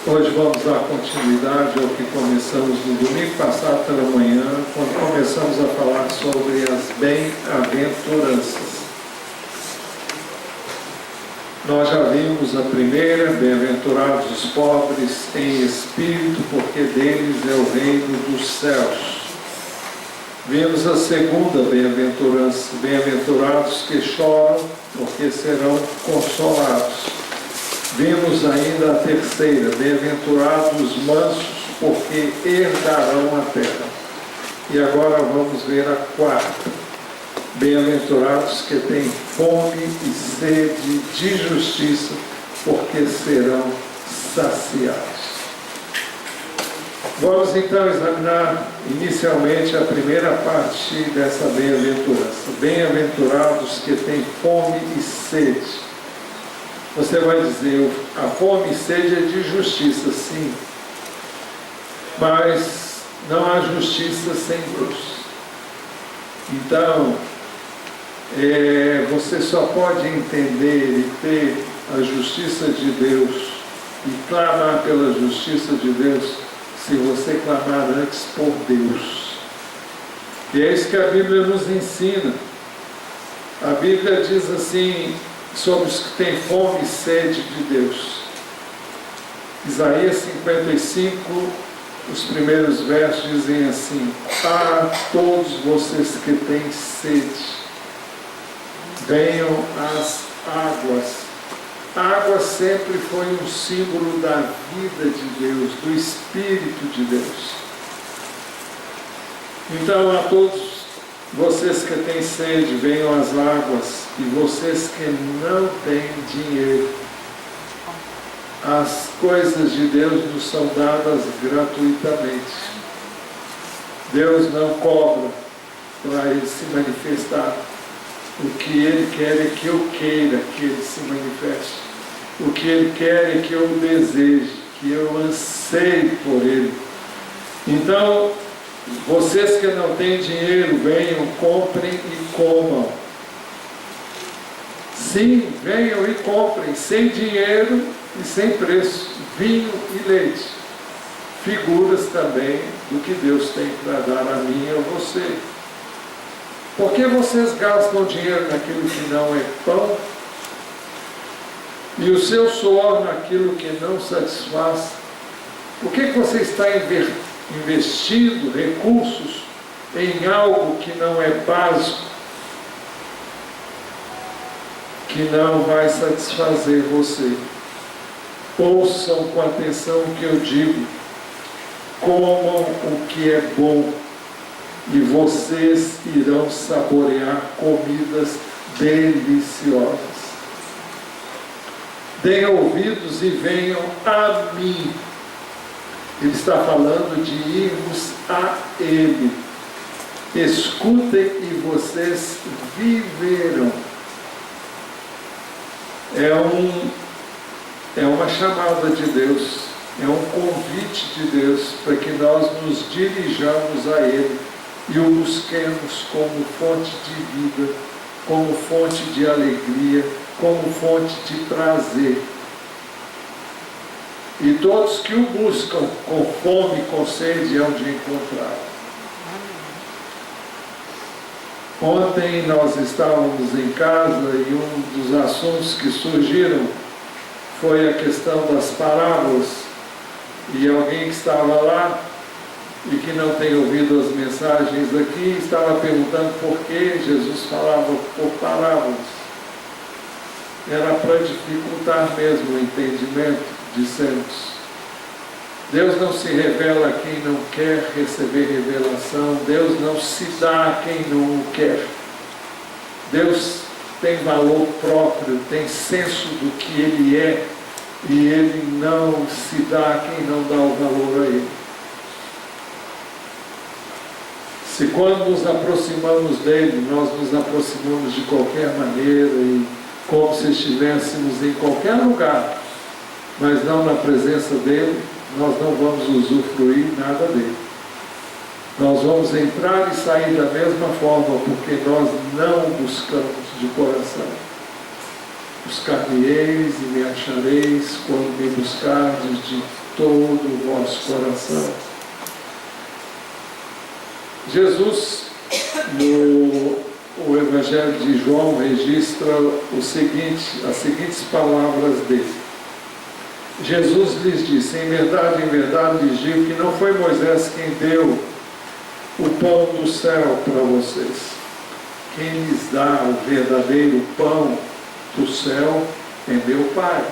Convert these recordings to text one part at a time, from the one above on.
Hoje vamos dar continuidade ao que começamos no domingo passado pela manhã, quando começamos a falar sobre as bem-aventuranças. Nós já vimos a primeira, bem-aventurados os pobres em espírito, porque deles é o reino dos céus. Vimos a segunda bem-aventurança, bem-aventurados que choram, porque serão consolados. Vimos ainda a terceira, bem-aventurados os mansos, porque herdarão a terra. E agora vamos ver a quarta, bem-aventurados que têm fome e sede de justiça, porque serão saciados. Vamos então examinar inicialmente a primeira parte dessa bem-aventurança. Bem-aventurados que têm fome e sede. Você vai dizer, a fome e sede é de justiça, sim. Mas não há justiça sem Deus. Então, você só pode entender e ter a justiça de Deus e clamar pela justiça de Deus se você clamar antes por Deus. E é isso que a Bíblia nos ensina. A Bíblia diz assim sobre os que têm fome e sede de Deus. Isaías 55, os primeiros versos dizem assim: a todos vocês que têm sede, venham às águas. A água sempre foi um símbolo da vida de Deus, do Espírito de Deus. Então, a todos vocês que têm sede, venham às águas, e vocês que não têm dinheiro. As coisas de Deus nos são dadas gratuitamente. Deus não cobra para Ele se manifestar. O que Ele quer é que eu queira que Ele se manifeste. O que Ele quer é que eu deseje, que eu anseie por Ele. Então, vocês que não têm dinheiro, venham, comprem e comam. Sim, venham e comprem, sem dinheiro e sem preço, vinho e leite. Figuras também do que Deus tem para dar a mim e a você. Por que vocês gastam dinheiro naquilo que não é pão? E o seu suor naquilo que não satisfaz? Por que você está investindo recursos em algo que não é básico, que não vai satisfazer você? Ouçam com atenção o que eu digo, comam o que é bom, e vocês irão saborear comidas deliciosas. Deem ouvidos e venham a mim. Ele está falando de irmos a Ele. Escutem e vocês viverão. É uma chamada de Deus, é um convite de Deus para que nós nos dirijamos a Ele e o busquemos como fonte de vida, como fonte de alegria, como fonte de prazer. E todos que o buscam com fome e com sede hão de encontrar. Ontem nós estávamos em casa e um dos assuntos que surgiram foi a questão das parábolas. E alguém que estava lá e que não tem ouvido as mensagens aqui estava perguntando por que Jesus falava por parábolas. Era para dificultar mesmo o entendimento, dissemos. Deus não se revela a quem não quer receber revelação. Deus não se dá a quem não o quer. Deus tem valor próprio, tem senso do que Ele é, e Ele não se dá a quem não dá o valor a Ele. Se quando nos aproximamos dEle, nós nos aproximamos de qualquer maneira, e como se estivéssemos em qualquer lugar, mas não na presença dEle, nós não vamos usufruir nada dEle. Nós vamos entrar e sair da mesma forma, porque nós não o buscamos de coração. buscar-me-eis e me achareis quando me buscardes de todo o vosso coração. Jesus, o Evangelho de João, registra as seguintes palavras dele. Jesus lhes disse: em verdade lhes digo que não foi Moisés quem deu o pão do céu para vocês. Quem lhes dá o verdadeiro pão do céu é meu Pai.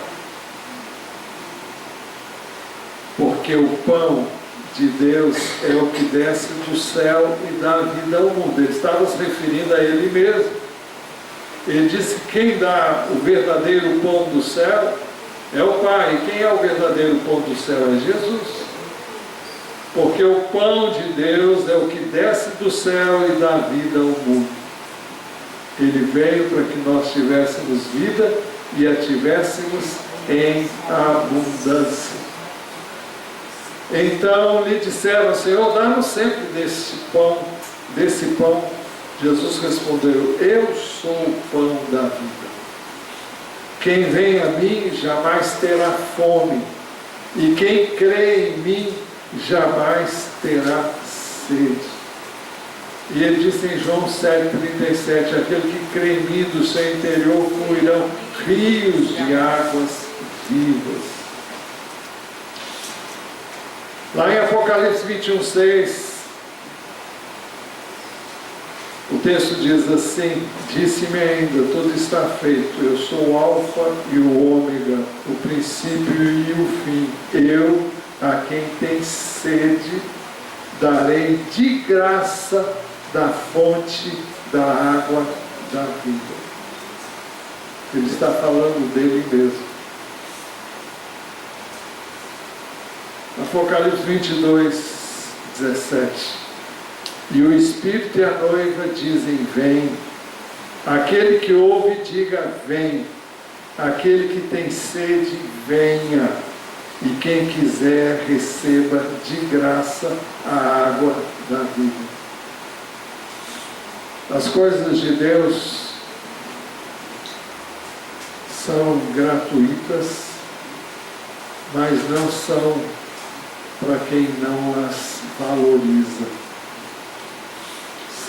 Porque o pão de Deus é o que desce do céu e dá vida ao mundo. Ele estava se referindo a ele mesmo. Ele disse que quem dá o verdadeiro pão do céu é o Pai. E quem é o verdadeiro pão do céu? É Jesus. Porque o pão de Deus é o que desce do céu e dá vida ao mundo. Ele veio para que nós tivéssemos vida e a tivéssemos em abundância. Então lhe disseram: Senhor, dá-nos sempre desse pão. Jesus respondeu: eu sou o pão da vida. Quem vem a mim jamais terá fome, e quem crê em mim jamais terá sede. E ele disse em João 7,37: aquele que crê em mim, do seu interior fluirão rios de águas vivas. Lá em Apocalipse 21,6, o texto diz assim: disse-me ainda, tudo está feito, eu sou o Alfa e o Ômega, o princípio e o fim. Eu, a quem tem sede, darei de graça da fonte da água da vida. Ele está falando dele mesmo. Apocalipse 22:17. E o Espírito e a noiva dizem: vem. Aquele que ouve, diga: vem. Aquele que tem sede, venha. E quem quiser, receba de graça a água da vida. As coisas de Deus são gratuitas, mas não são para quem não as valoriza.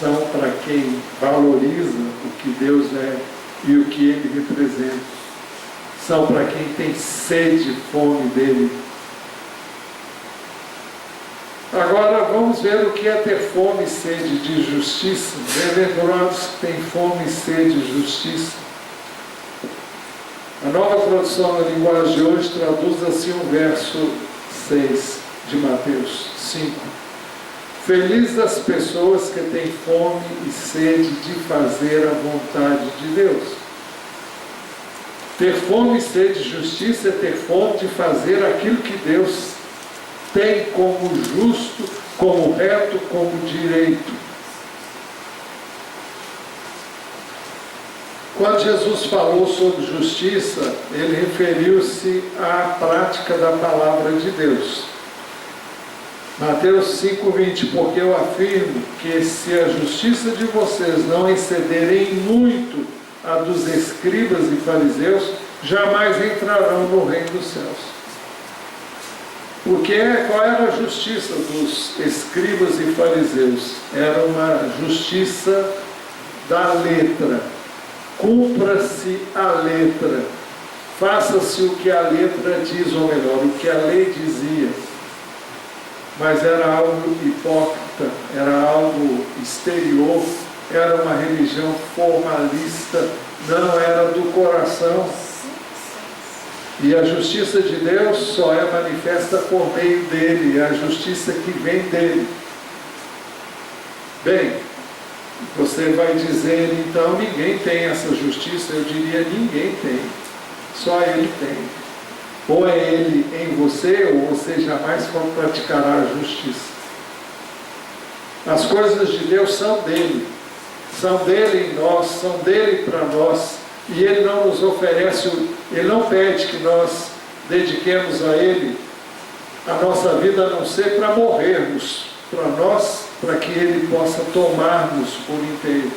São para quem valoriza o que Deus é e o que Ele representa. São para quem tem sede e fome dEle. Agora vamos ver o que é ter fome e sede de justiça. Bem-aventurados que têm fome e sede de justiça. A Nova Tradução na linguagem de hoje traduz assim o verso 6 de Mateus 5. Feliz as pessoas que têm fome e sede de fazer a vontade de Deus. Ter fome e sede de justiça é ter fome de fazer aquilo que Deus tem como justo, como reto, como direito. Quando Jesus falou sobre justiça, ele referiu-se à prática da palavra de Deus. Mateus 5,20: porque eu afirmo que se a justiça de vocês não excederem muito a dos escribas e fariseus, jamais entrarão no reino dos céus. Porque qual era a justiça dos escribas e fariseus? Era uma justiça da letra. Cumpra-se a letra. Faça-se o que a letra diz, ou melhor, o que a lei dizia. Mas era algo hipócrita, era algo exterior, era uma religião formalista, não era do coração. E a justiça de Deus só é manifesta por meio dele, é a justiça que vem dele. Bem, você vai dizer, então, ninguém tem essa justiça. Eu diria, ninguém tem, só ele tem. Ou é ele em você, ou você jamais praticará a justiça. As coisas de Deus são dele em nós, são dele para nós. E ele não nos oferece, ele não pede que nós dediquemos a ele a nossa vida, a não ser para morrermos para nós, para que ele possa tomar-nos por inteiro.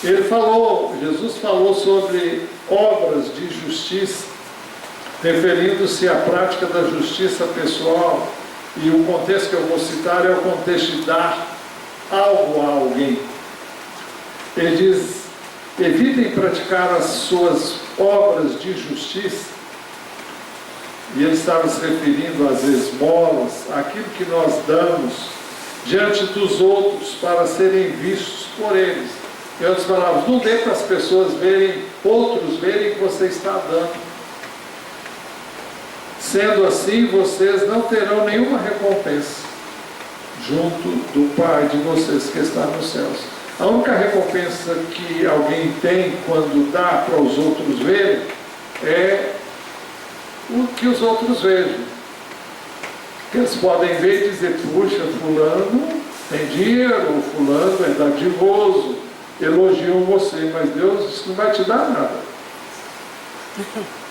Jesus falou sobre obras de justiça, referindo-se à prática da justiça pessoal, e o contexto que eu vou citar é o contexto de dar algo a alguém. Ele diz: evitem praticar as suas obras de justiça. E ele estava se referindo às esmolas, aquilo que nós damos diante dos outros para serem vistos por eles. E outros falavam: não dê para as pessoas verem, outros verem que você está dando. Sendo assim, vocês não terão nenhuma recompensa junto do Pai de vocês que está nos céus. A única recompensa que alguém tem quando dá para os outros verem é o que os outros vejam. Que eles podem ver e dizer: puxa, fulano tem dinheiro, ou fulano é dadivoso, elogiam você, mas Deus não vai te dar nada.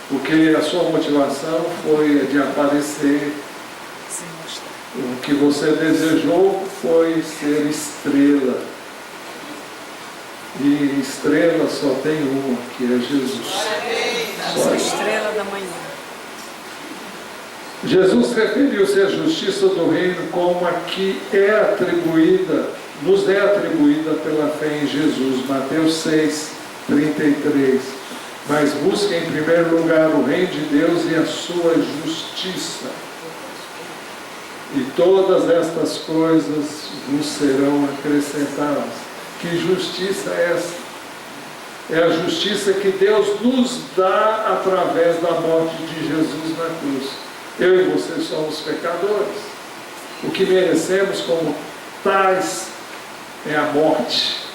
Porque a sua motivação foi de aparecer. O que você desejou foi ser estrela. E estrela só tem uma, que é Jesus. Só a estrela da manhã. Jesus referiu-se à justiça do reino como a que é atribuída, nos é atribuída pela fé em Jesus. Mateus 6, 33. Mas busquem em primeiro lugar o reino de Deus e a sua justiça, e todas estas coisas vos serão acrescentadas. Que justiça é essa? É a justiça que Deus nos dá através da morte de Jesus na cruz. Eu e você somos pecadores. O que merecemos como tais é a morte.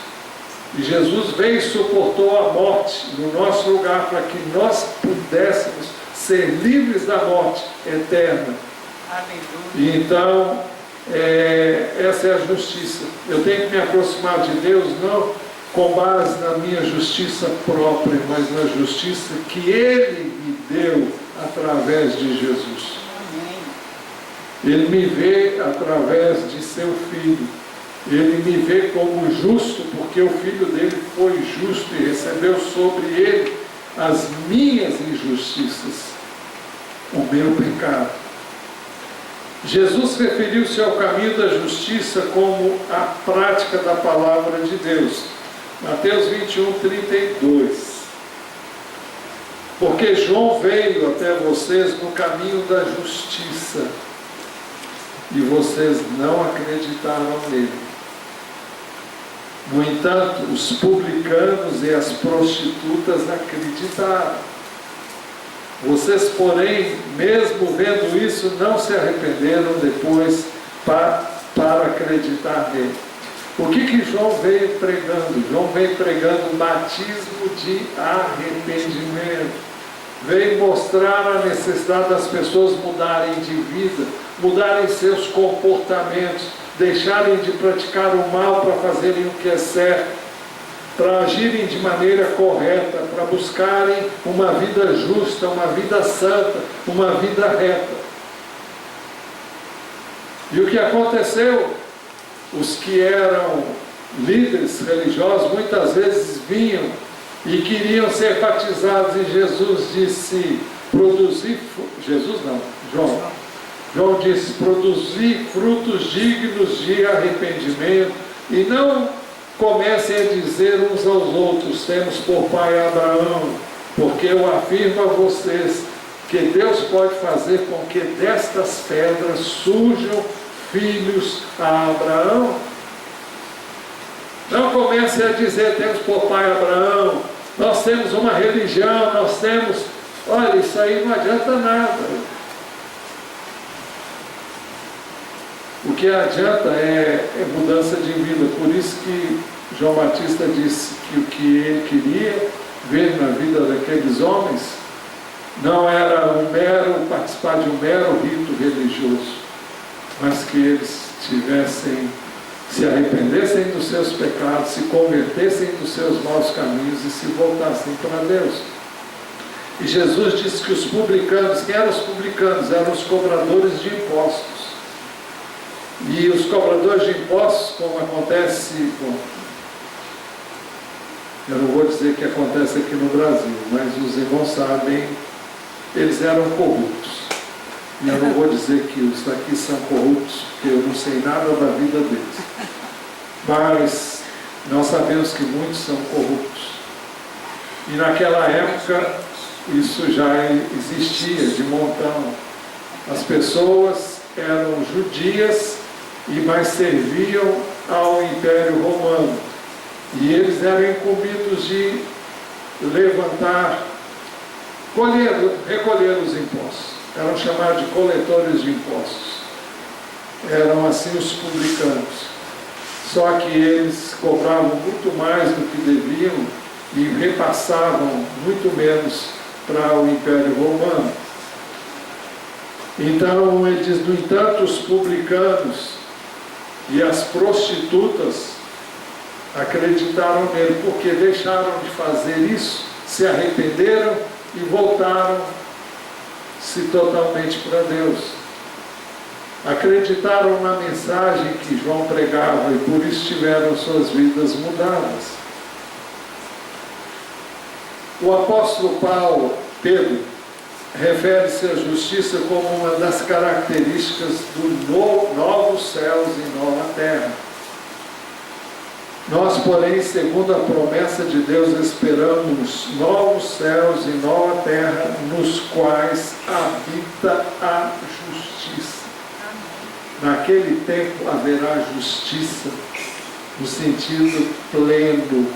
E Jesus veio e suportou a morte no nosso lugar para que nós pudéssemos ser livres da morte eterna. Aleluia. E então, essa é a justiça. Eu tenho que me aproximar de Deus não com base na minha justiça própria, mas na justiça que Ele me deu através de Jesus. Ele me vê através de seu Filho. Ele me vê como justo, porque o Filho dele foi justo e recebeu sobre ele as minhas injustiças, o meu pecado. Jesus referiu-se ao caminho da justiça como a prática da palavra de Deus. Mateus 21, 32. Porque João veio até vocês no caminho da justiça, e vocês não acreditaram nele. No entanto, os publicanos e as prostitutas acreditaram. Vocês, porém, mesmo vendo isso, não se arrependeram depois para acreditar nele. O que João veio pregando? João veio pregando o batismo de arrependimento. Veio mostrar a necessidade das pessoas mudarem de vida, mudarem seus comportamentos, deixarem de praticar o mal para fazerem o que é certo, para agirem de maneira correta, para buscarem uma vida justa, uma vida santa, uma vida reta. E o que aconteceu? Os que eram líderes religiosos muitas vezes vinham e queriam ser batizados, e Jesus disse: João disse: produzir frutos dignos de arrependimento, e não comecem a dizer uns aos outros: temos por pai Abraão, porque eu afirmo a vocês que Deus pode fazer com que destas pedras surjam filhos a Abraão. Não comecem a dizer: temos por pai Abraão, nós temos uma religião, nós temos... Olha, isso aí não adianta nada. O que adianta é mudança de vida. Por isso que João Batista disse que o que ele queria ver na vida daqueles homens não era participar de um mero rito religioso, mas que eles se arrependessem dos seus pecados, se convertessem dos seus maus caminhos e se voltassem para Deus. E Jesus disse que os publicanos, quem eram os publicanos? Eram os cobradores de impostos. E os cobradores de impostos, como acontece Eu não vou dizer que acontece aqui no Brasil, mas os irmãos sabem, eles eram corruptos. E eu não vou dizer que os daqui são corruptos, porque eu não sei nada da vida deles. Mas nós sabemos que muitos são corruptos. E naquela época, isso já existia de montão. As pessoas eram judias e mais serviam ao Império Romano. E eles eram incumbidos de levantar, recolher os impostos. Eram chamados de coletores de impostos. Eram assim os publicanos. Só que eles cobravam muito mais do que deviam e repassavam muito menos para o Império Romano. Então ele diz, no entanto, os publicanos e as prostitutas acreditaram nele, porque deixaram de fazer isso, se arrependeram e voltaram-se totalmente para Deus. Acreditaram na mensagem que João pregava e por isso tiveram suas vidas mudadas. O apóstolo Pedro, refere-se à justiça como uma das características do novos céus e nova terra. Nós, porém, segundo a promessa de Deus, esperamos novos céus e nova terra, nos quais habita a justiça. Naquele tempo haverá justiça, no sentido pleno.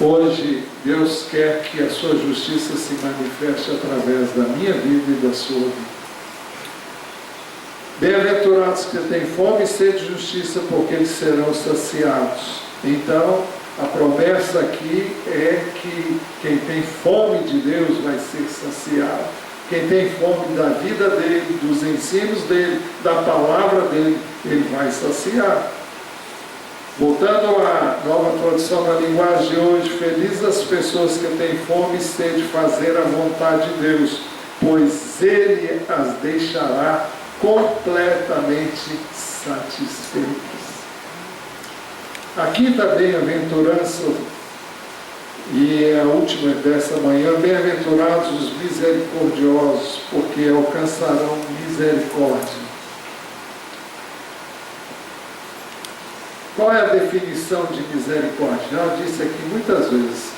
Hoje, Deus quer que a sua justiça se manifeste através da minha vida e da sua vida. Bem-aventurados que têm fome e sede de justiça, porque eles serão saciados. Então, a promessa aqui é que quem tem fome de Deus vai ser saciado. Quem tem fome da vida dele, dos ensinos dele, da palavra dele, ele vai saciar. Voltando à nova tradução na linguagem de hoje, felizes as pessoas que têm fome e sede de fazer a vontade de Deus, pois Ele as deixará completamente satisfeitas. A quinta bem-aventurança, e é a última dessa manhã, bem-aventurados os misericordiosos, porque alcançarão misericórdia. Qual é a definição de misericórdia? Já disse aqui muitas vezes.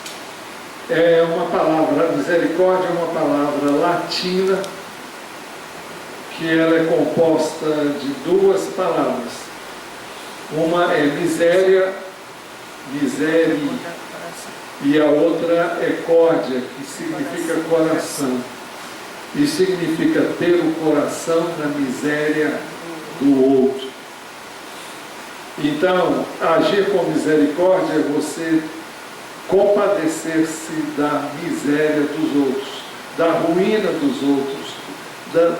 É uma palavra, misericórdia é uma palavra latina, que ela é composta de duas palavras. Uma é miséria, miséria, e a outra é córdia, que significa coração. E significa ter o coração na miséria do outro. Então, agir com misericórdia é você compadecer-se da miséria dos outros, da ruína dos outros,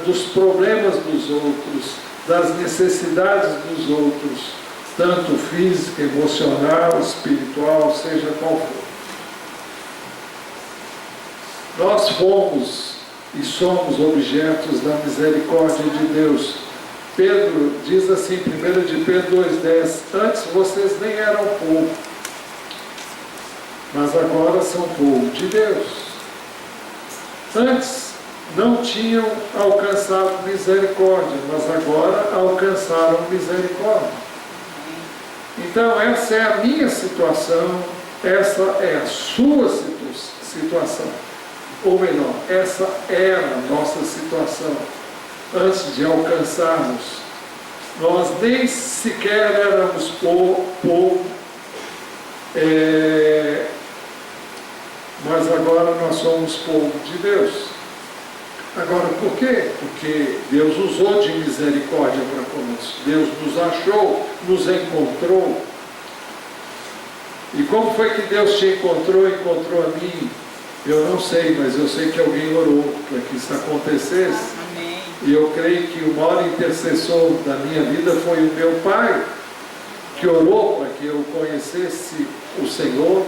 dos problemas dos outros, das necessidades dos outros, tanto física, emocional, espiritual, seja qual for. Nós fomos e somos objetos da misericórdia de Deus. Pedro diz assim, 1 de Pedro 2,10, antes vocês nem eram povo, mas agora são povo de Deus. Antes não tinham alcançado misericórdia, mas agora alcançaram misericórdia. Então essa é a minha situação, essa é a sua situação. Ou melhor, essa era a nossa situação. Antes de alcançarmos, nós nem sequer éramos povo, mas agora nós somos povo de Deus. Agora, por quê? Porque Deus usou de misericórdia para conosco. Deus nos achou, nos encontrou. E como foi que Deus te encontrou a mim? Eu não sei, mas eu sei que alguém orou para que isso acontecesse. E eu creio que o maior intercessor da minha vida foi o meu pai, que orou para que eu conhecesse o Senhor.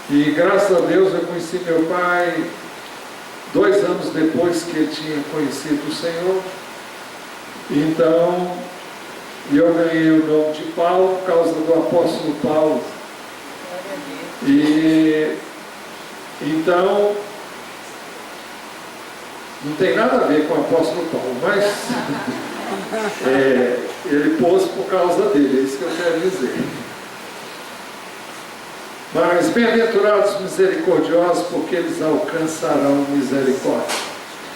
E graças a Deus eu conheci meu pai 2 anos depois que ele tinha conhecido o Senhor. Então, E eu ganhei o nome de Paulo por causa do apóstolo Paulo. E então, não tem nada a ver com o apóstolo Paulo, mas ele pôs por causa dele, é isso que eu quero dizer. Mas bem-aventurados misericordiosos, porque eles alcançarão misericórdia.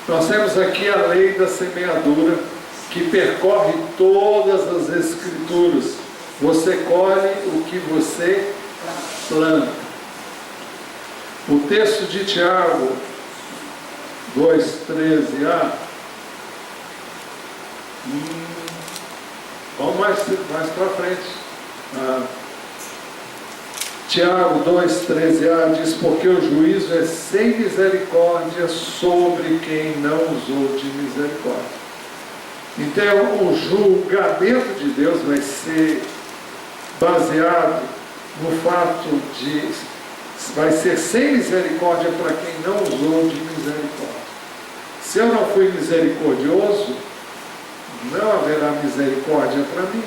Nós temos aqui a lei da semeadura, que percorre todas as escrituras. Você colhe o que você planta. O texto de Tiago 2,13a. Vamos mais para frente. Tiago 2,13a diz: porque o juízo é sem misericórdia sobre quem não usou de misericórdia. Então, o julgamento de Deus vai ser baseado no fato de vai ser sem misericórdia para quem não usou de misericórdia. Se eu não fui misericordioso, não haverá misericórdia para mim.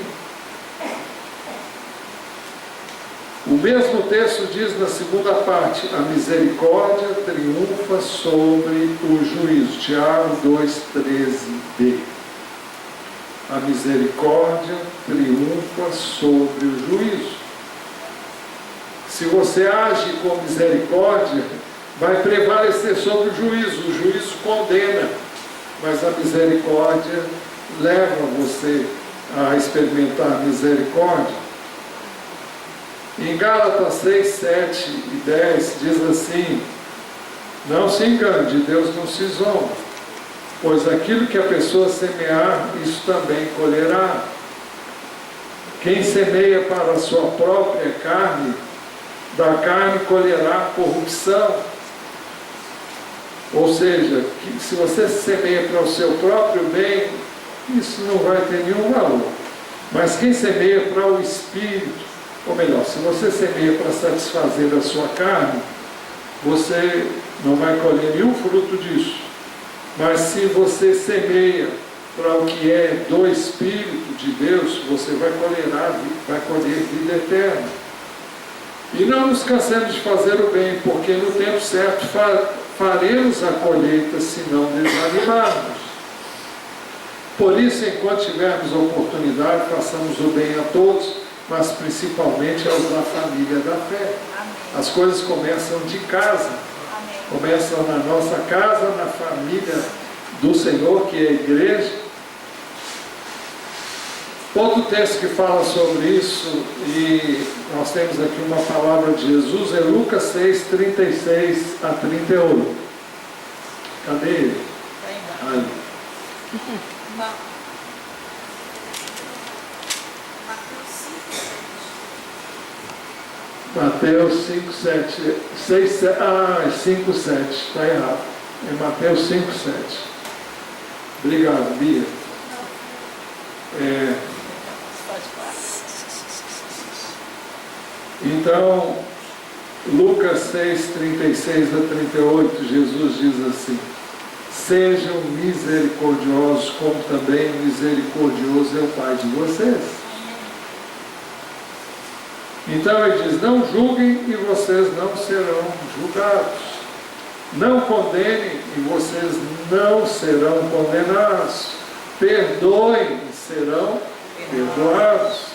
O mesmo texto diz na segunda parte: a misericórdia triunfa sobre o juízo. Tiago 2,13b. A misericórdia triunfa sobre o juízo. Se você age com misericórdia, vai prevalecer sobre o juízo. O juízo condena, mas a misericórdia leva você a experimentar a misericórdia. Em Gálatas 6, 7 e 10 diz assim: não se engane, de Deus não se zomba, pois aquilo que a pessoa semear, isso também colherá. Quem semeia para a sua própria carne, da carne colherá corrupção. Ou seja, que se você semeia para o seu próprio bem, isso não vai ter nenhum valor. Mas quem semeia para o Espírito, ou melhor, se você semeia para satisfazer a sua carne, você não vai colher nenhum fruto disso. Mas se você semeia para o que é do Espírito de Deus, você vai colher vida eterna. E não nos cansemos de fazer o bem, porque no tempo certo faremos a colheita, se não desanimarmos. Por isso, enquanto tivermos oportunidade, façamos o bem a todos, mas principalmente aos da família da fé. Amém. As coisas começam de casa. Amém. Começam na nossa casa, na família do Senhor, que é a igreja. Outro texto que fala sobre isso, e nós temos aqui uma palavra de Jesus, é Lucas 6, 36 a 38. Cadê ele? Ali. Mateus 5, 7. 6, 7. 5, 7. Está errado. É Mateus 5, 7. Obrigado, Bia. Então, Lucas 6, 36 a 38, Jesus diz assim: sejam misericordiosos, como também misericordioso é o Pai de vocês. Então ele diz: não julguem e vocês não serão julgados. Não condenem e vocês não serão condenados. Perdoem e serão perdoados.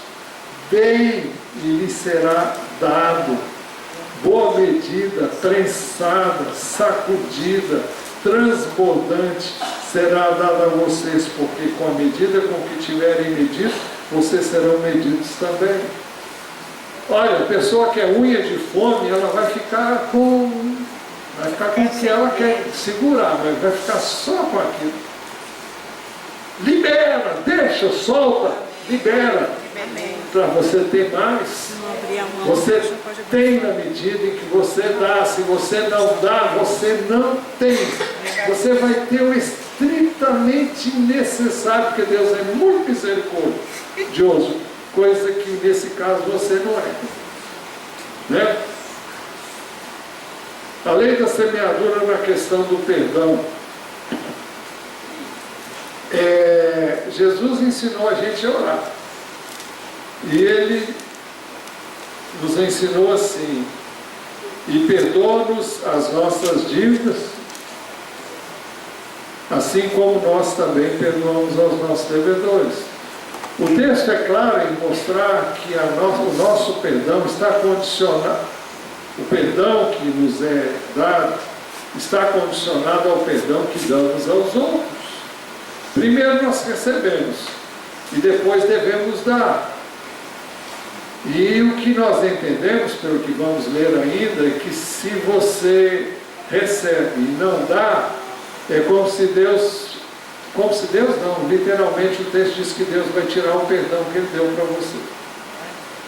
Deem e lhe será dado. Boa medida, prensada, sacudida, transbordante será dada a vocês, porque com a medida com que tiverem medido, vocês serão medidos também. Olha, a pessoa que é unha de fome, ela vai ficar com o que ela quer segurar, mas vai ficar só com aquilo. Libera, deixa, solta, libera. Para você ter mais. Você tem na medida em que você dá. Se você não dá, você não tem. Você vai ter o estritamente necessário, porque Deus é muito misericordioso, coisa que nesse caso você não é. Né? A lei da semeadura na questão do perdão. Jesus ensinou a gente a orar. E ele nos ensinou assim: e perdoa-nos as nossas dívidas, assim como nós também perdoamos aos nossos devedores. O texto é claro em mostrar que o nosso perdão está condicionado, o perdão que nos é dado está condicionado ao perdão que damos aos outros. Primeiro nós recebemos e depois devemos dar. E o que nós entendemos, pelo que vamos ler ainda, é que se você recebe e não dá, é como se Deus não, literalmente o texto diz que Deus vai tirar o perdão que Ele deu para você.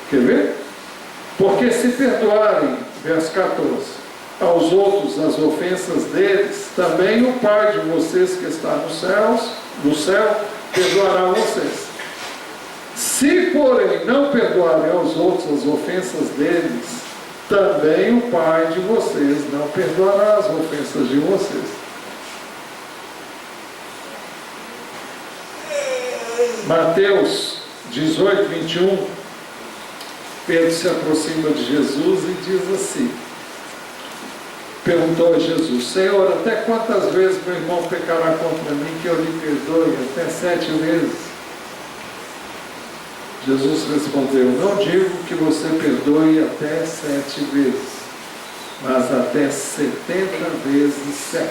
Quer ver? Porque se perdoarem, verso 14, aos outros as ofensas deles, também o Pai de vocês que está no céu, perdoará vocês. Se, porém, não perdoarem aos outros as ofensas deles, também o Pai de vocês não perdoará as ofensas de vocês. Mateus 18, 21, Pedro se aproxima de Jesus e diz assim, perguntou a Jesus: Senhor, até quantas vezes meu irmão pecará contra mim que eu lhe perdoe? Até 7 vezes? Jesus respondeu: não digo que você perdoe até 7 vezes, mas até 70 vezes 7.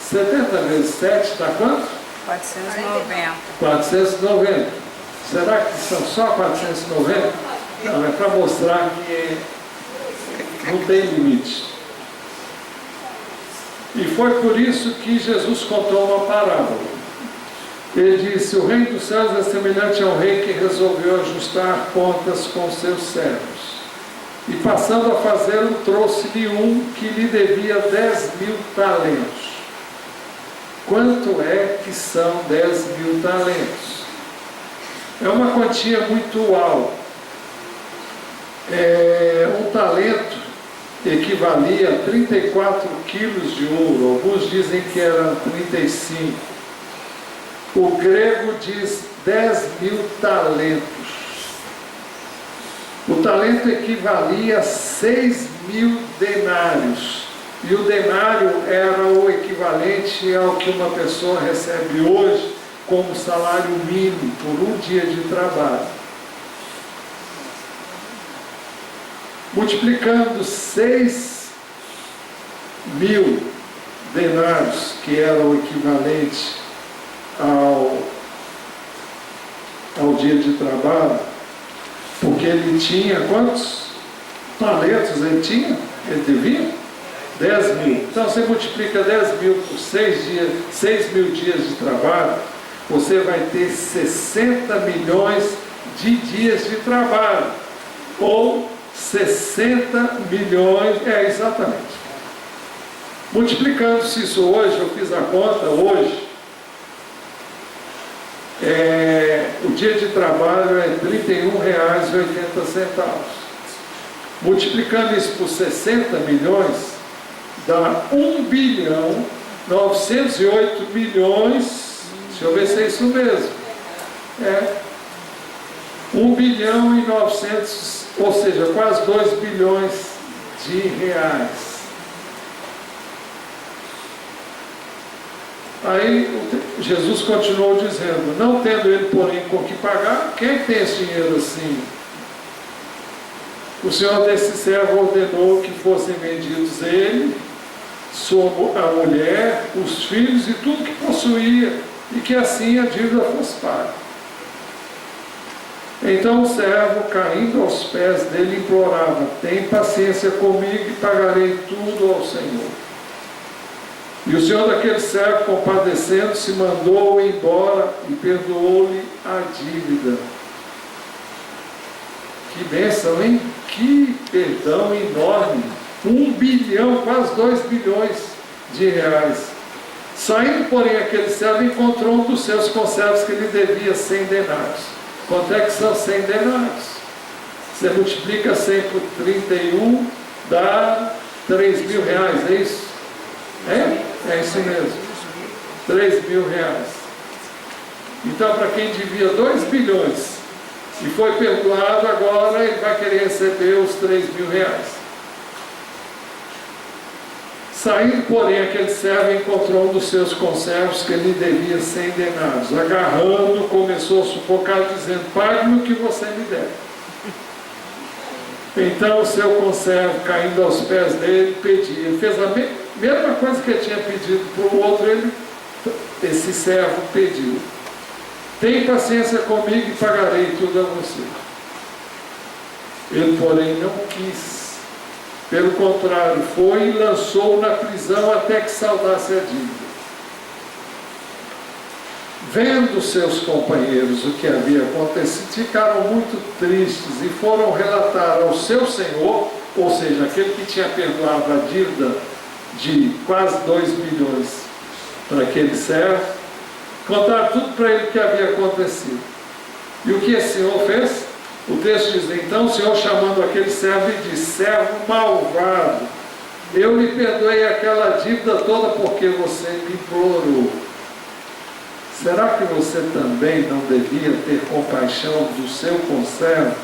70 vezes 7 dá quanto? 490. 490. Será que são só 490? Não, é para mostrar que não tem limite. E foi por isso que Jesus contou uma parábola. Ele disse: o reino dos céus é semelhante a um rei que resolveu ajustar contas com seus servos. E passando a fazê-lo, trouxe-lhe um que lhe devia 10.000 talentos. Quanto é que são 10.000 talentos? É uma quantia muito alta. Um talento equivalia a 34 quilos de ouro. Alguns dizem que eram 35. O grego diz 10.000 talentos. O talento equivalia a 6.000 denários. E o denário era o equivalente ao que uma pessoa recebe hoje como salário mínimo por um dia de trabalho. Multiplicando 6.000 denários, que era o equivalente ao dia de trabalho, porque ele tinha quantos talentos ele tinha? Ele devia? 10.000. Então você multiplica 10.000 por 6.000 dias de trabalho, você vai ter 60 milhões de dias de trabalho, ou 60 milhões, exatamente. Multiplicando-se isso hoje, eu fiz a conta hoje, o dia de trabalho é R$ 31,80. Multiplicando isso por 60 milhões, dá 1.908.000.000, deixa eu ver se é isso mesmo, 1.900.000.000, ou seja, quase 2 bilhões de reais. Aí Jesus continuou dizendo: não tendo ele, porém, com que pagar, quem tem esse dinheiro assim? O Senhor desse servo ordenou que fossem vendidos ele, a mulher, os filhos e tudo que possuía, e que assim a dívida fosse paga. Então o servo, caindo aos pés dele, implorava: tem paciência comigo e pagarei tudo ao Senhor. E o Senhor daquele servo, compadecendo-se, mandou-o embora e perdoou-lhe a dívida. Que bênção, hein? Que perdão enorme! 1 bilhão, quase 2 bilhões de reais. Saindo, porém, aquele servo encontrou um dos seus conservos que lhe devia 100 denários. Quanto é que são 100 denários? Você multiplica 100 por 31, dá 3.000 reais, é isso? É isso mesmo. 3.000 reais. Então, para quem devia 2 bilhões, e foi perdoado, agora ele vai querer receber os 3.000 reais. Saindo, porém, aquele servo encontrou um dos seus conservos que lhe devia 100 denários. Agarrando, começou a sufocar, dizendo: pague-me o que você me deve. Então o seu conservo, caindo aos pés dele, pedia. Ele fez a mesma coisa que ele tinha pedido para o outro, esse servo pediu: tem paciência comigo e pagarei tudo a você. Ele, porém, não quis. Pelo contrário, foi e lançou-o na prisão até que saldasse a dívida. Vendo seus companheiros o que havia acontecido, ficaram muito tristes e foram relatar ao seu senhor, ou seja, aquele que tinha perdoado a dívida de quase 2 milhões para aquele servo, contaram tudo para ele o que havia acontecido. E o que esse senhor fez? O texto diz: então o Senhor, chamando aquele servo, lhe disse: servo malvado, eu lhe perdoei aquela dívida toda porque você me implorou. Será que você também não devia ter compaixão do seu conservo,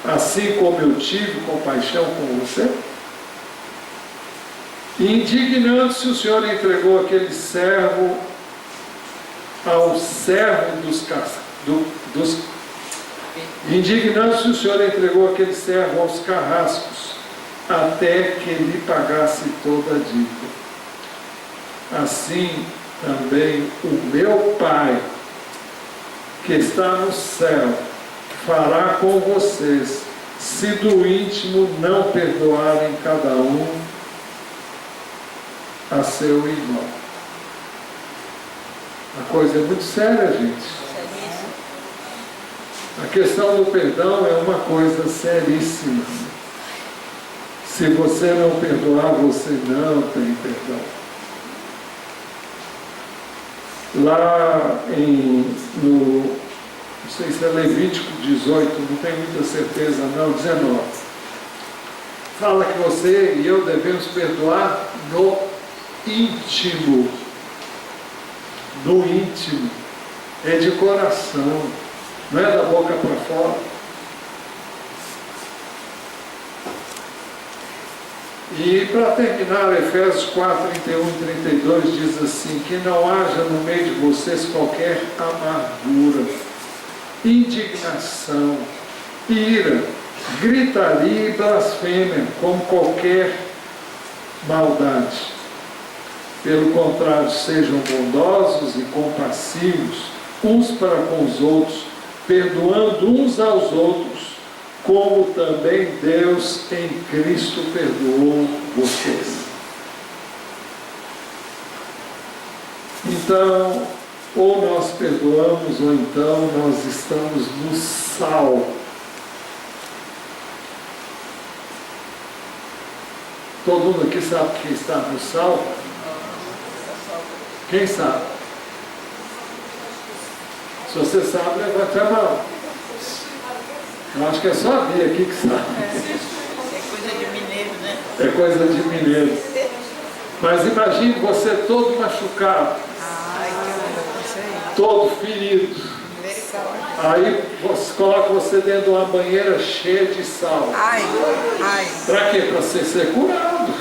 assim como eu tive compaixão com você? E indignando-se, o Senhor entregou aquele servo ao servo Indignando-se, o Senhor entregou aquele servo aos carrascos, até que lhe pagasse toda a dívida. Assim também o meu Pai, que está no céu, fará com vocês, se do íntimo não perdoarem cada um a seu irmão. A coisa é muito séria, gente. A questão do perdão é uma coisa seríssima. Se você não perdoar, você não tem perdão. Lá não sei se é Levítico 18, não tenho muita certeza não, 19. Fala que você e eu devemos perdoar no íntimo. No íntimo. É de coração. Não é da boca para fora. E para terminar, Efésios 4, 31 e 32 diz assim: que não haja no meio de vocês qualquer amargura, indignação, ira, gritaria e blasfêmia, como qualquer maldade. Pelo contrário, sejam bondosos e compassivos uns para com os outros, perdoando uns aos outros, como também Deus em Cristo perdoou vocês. Então, ou nós perdoamos, ou então nós estamos no sal. Todo mundo aqui sabe que está no sal? Quem sabe? Se você sabe, levante a mão. Eu acho que é só a Bia aqui que sabe. É coisa de mineiro, né? É coisa de mineiro. Mas imagine você todo machucado, todo ferido. Aí você coloca você dentro de uma banheira cheia de sal. Para quê? Para você ser curado.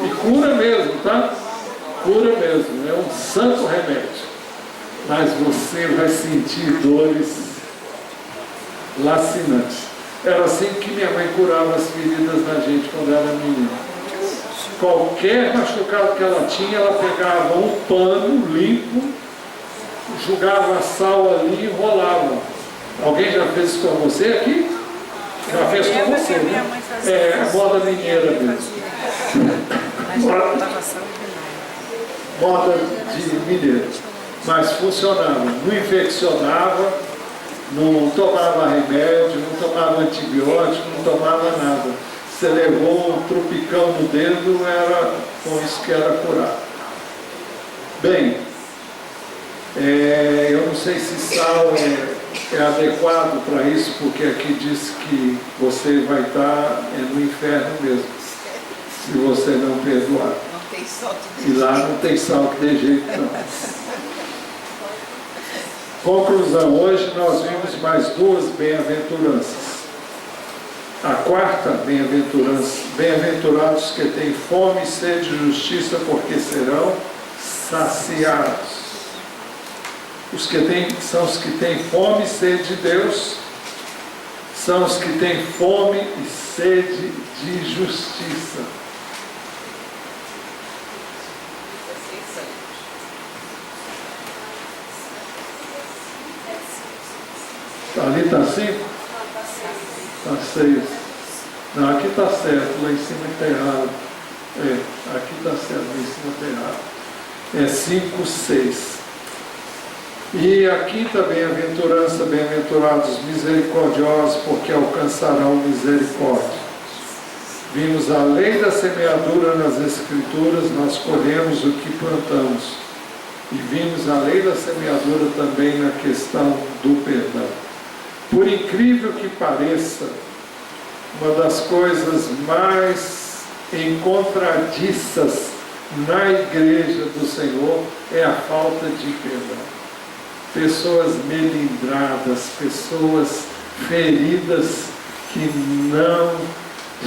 E cura mesmo, tá? Cura mesmo. É um santo remédio. Mas você vai sentir dores lacinantes. Era assim que minha mãe curava as feridas da gente quando era menina. Qualquer machucado que ela tinha, ela pegava um pano limpo, jogava sal ali e enrolava. Alguém já fez isso com você aqui? Já fez com você, né? É a moda mineira mesmo. Moda de mineiro. Mas funcionava, não infeccionava, não tomava remédio, não tomava antibiótico, não tomava nada. Você levou um tropicão no dedo, era com isso que era curado. Bem, eu não sei se sal é adequado para isso, porque aqui diz que você vai estar no inferno mesmo, se você não perdoar. Não tem sal que E lá não tem sal que dê jeito, não. Conclusão, hoje nós vimos mais duas bem-aventuranças. A quarta bem-aventurança, bem-aventurados que têm fome e sede de justiça, porque serão saciados. São os que têm fome e sede de Deus, são os que têm fome e sede de justiça. Ali está 5? Está 6. Não, aqui está certo, lá em cima está errado. Aqui está certo, lá em cima está errado. É 5, 6. E a quinta bem-aventurança, bem-aventurados misericordiosos, porque alcançarão misericórdia. Vimos a lei da semeadura nas Escrituras, nós colhemos o que plantamos. E vimos a lei da semeadura também na questão do perdão. Por incrível que pareça, uma das coisas mais encontradiças na igreja do Senhor é a falta de perdão. Pessoas melindradas, pessoas feridas que não,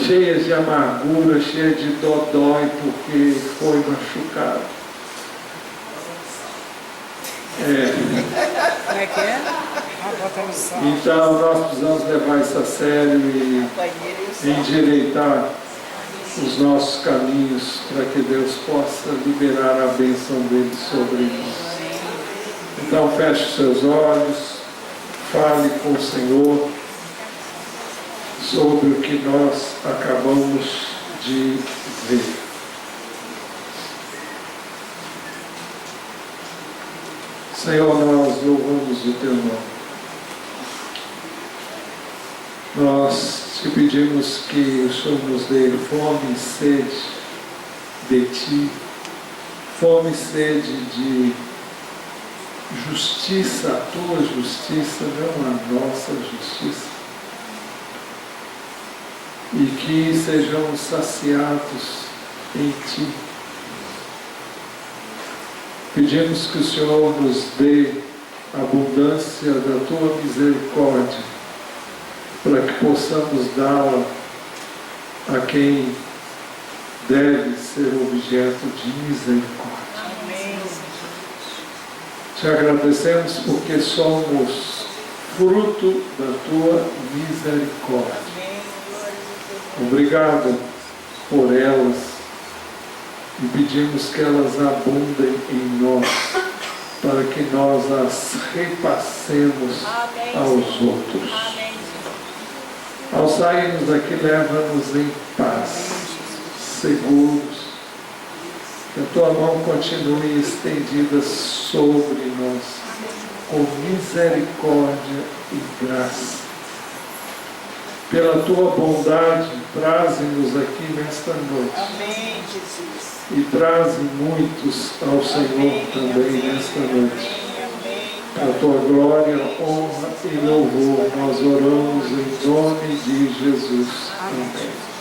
cheias de amargura, cheias de dodói porque foi machucado. Como é que é? Então nós precisamos levar isso a sério e endireitar os nossos caminhos para que Deus possa liberar a bênção dele sobre nós. Então feche os seus olhos, fale com o Senhor sobre o que nós acabamos de ver. Senhor, nós louvamos o Teu nome. Nós te pedimos que o Senhor nos dê fome e sede de Ti, fome e sede de justiça, a Tua justiça, não a nossa justiça. E que sejamos saciados em Ti. Pedimos que o Senhor nos dê a abundância da Tua misericórdia, para que possamos dá-la a quem deve ser objeto de misericórdia. Amém. Te agradecemos porque somos fruto da Tua misericórdia. Obrigado por elas. E pedimos que elas abundem em nós, para que nós as repassemos aos outros. Ao sairmos daqui, leva-nos em paz, seguros, que a Tua mão continue estendida sobre nós, com misericórdia e graça. Pela Tua bondade, traze-nos aqui nesta noite. Amém, Jesus. E traze muitos ao Senhor também nesta noite. Para a Tua glória, honra e louvor, nós oramos em nome de Jesus. Amém.